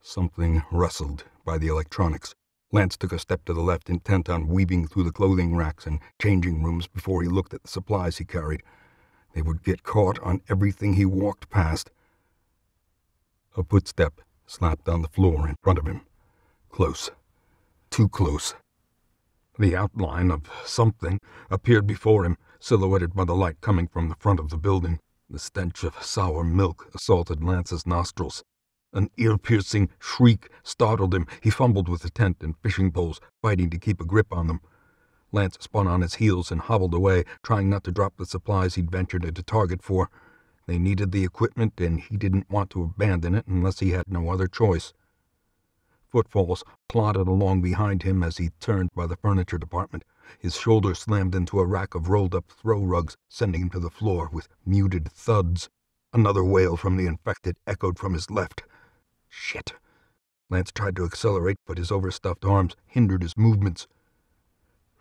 Something rustled by the electronics. Lance took a step to the left, intent on weaving through the clothing racks and changing rooms before he looked at the supplies he carried. They would get caught on everything he walked past. A footstep slapped on the floor in front of him. Close. Too close. The outline of something appeared before him, silhouetted by the light coming from the front of the building. The stench of sour milk assaulted Lance's nostrils. An ear-piercing shriek startled him. He fumbled with the tent and fishing poles, fighting to keep a grip on them. Lance spun on his heels and hobbled away, trying not to drop the supplies he'd ventured into Target for. They needed the equipment, and he didn't want to abandon it unless he had no other choice. Footfalls plodded along behind him as he turned by the furniture department. His shoulder slammed into a rack of rolled-up throw rugs, sending him to the floor with muted thuds. Another wail from the infected echoed from his left. Shit. Lance tried to accelerate, but his overstuffed arms hindered his movements.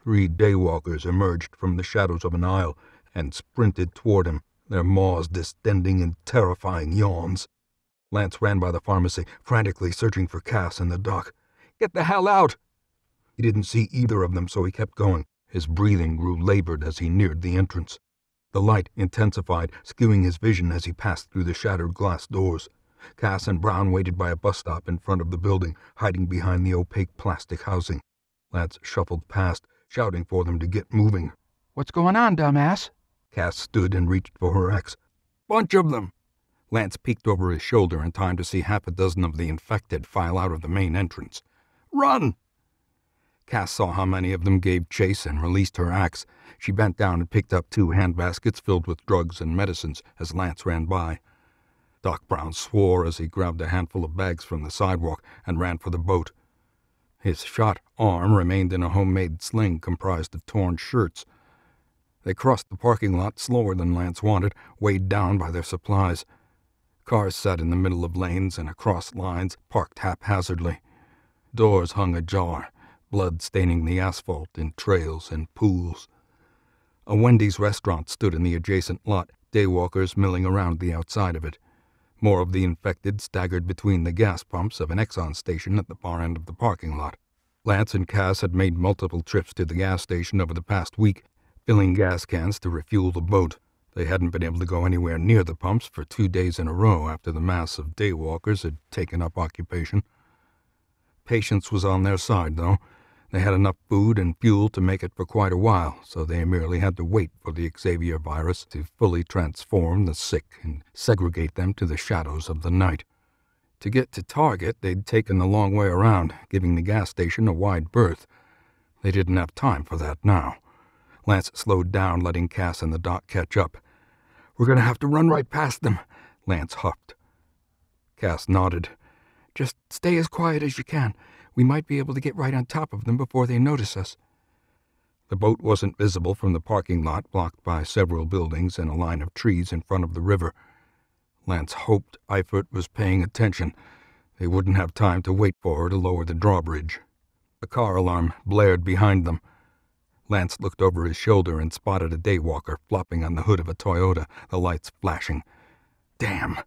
3 daywalkers emerged from the shadows of an aisle and sprinted toward him, their maws distending in terrifying yawns. Lance ran by the pharmacy, frantically searching for Cass and the doc. "Get the hell out!" He didn't see either of them, so he kept going. His breathing grew labored as he neared the entrance. The light intensified, skewing his vision as he passed through the shattered glass doors. Cass and Brown waited by a bus stop in front of the building, hiding behind the opaque plastic housing. Lance shuffled past, shouting for them to get moving. "What's going on, dumbass?" Cass stood and reached for her axe. "Bunch of them!" Lance peeked over his shoulder in time to see half a dozen of the infected file out of the main entrance. "Run!" Cass saw how many of them gave chase and released her axe. She bent down and picked up 2 handbaskets filled with drugs and medicines as Lance ran by. Doc Brown swore as he grabbed a handful of bags from the sidewalk and ran for the boat. His shot arm remained in a homemade sling comprised of torn shirts. They crossed the parking lot slower than Lance wanted, weighed down by their supplies. Cars sat in the middle of lanes and across lines, parked haphazardly. Doors hung ajar, blood staining the asphalt in trails and pools. A Wendy's restaurant stood in the adjacent lot, daywalkers milling around the outside of it. More of the infected staggered between the gas pumps of an Exxon station at the far end of the parking lot. Lance and Cass had made multiple trips to the gas station over the past week, filling gas cans to refuel the boat. They hadn't been able to go anywhere near the pumps for 2 days in a row after the mass of daywalkers had taken up occupation. Patience was on their side, though. They had enough food and fuel to make it for quite a while, so they merely had to wait for the Xavier virus to fully transform the sick and segregate them to the shadows of the night. To get to Target, they'd taken the long way around, giving the gas station a wide berth. They didn't have time for that now. Lance slowed down, letting Cass and the doc catch up. "We're going to have to run right past them," Lance huffed. Cass nodded. "Just stay as quiet as you can. We might be able to get right on top of them before they notice us." The boat wasn't visible from the parking lot, blocked by several buildings and a line of trees in front of the river. Lance hoped Eifert was paying attention. They wouldn't have time to wait for her to lower the drawbridge. A car alarm blared behind them. Lance looked over his shoulder and spotted a daywalker flopping on the hood of a Toyota, the lights flashing. Damn!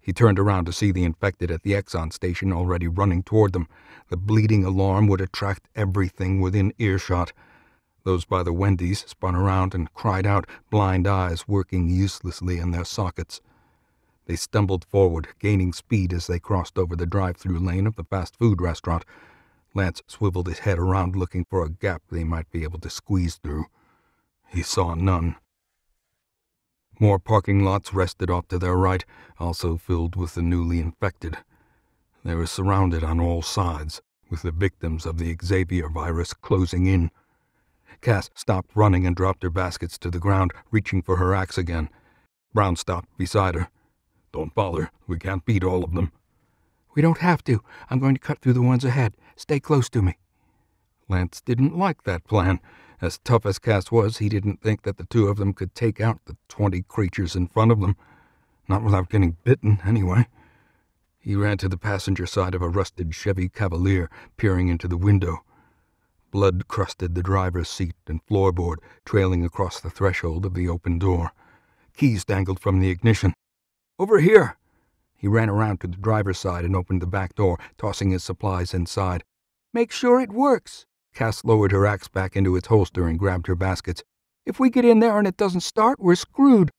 He turned around to see the infected at the Exxon station already running toward them. The bleeding alarm would attract everything within earshot. Those by the Wendy's spun around and cried out, blind eyes working uselessly in their sockets. They stumbled forward, gaining speed as they crossed over the drive-through lane of the fast food restaurant. Lance swiveled his head around looking for a gap they might be able to squeeze through. He saw none. More parking lots rested off to their right, also filled with the newly infected. They were surrounded on all sides, with the victims of the Xavier virus closing in. Cass stopped running and dropped her baskets to the ground, reaching for her axe again. Brown stopped beside her. "Don't bother. We can't beat all of them." "We don't have to. I'm going to cut through the ones ahead. Stay close to me." Lance didn't like that plan. As tough as Cass was, he didn't think that the 2 of them could take out the 20 creatures in front of them. Not without getting bitten, anyway. He ran to the passenger side of a rusted Chevy Cavalier, peering into the window. Blood crusted the driver's seat and floorboard, trailing across the threshold of the open door. Keys dangled from the ignition. "Over here!" He ran around to the driver's side and opened the back door, tossing his supplies inside. Make sure it works. Cass lowered her axe back into its holster and grabbed her baskets. If we get in there and it doesn't start, we're screwed.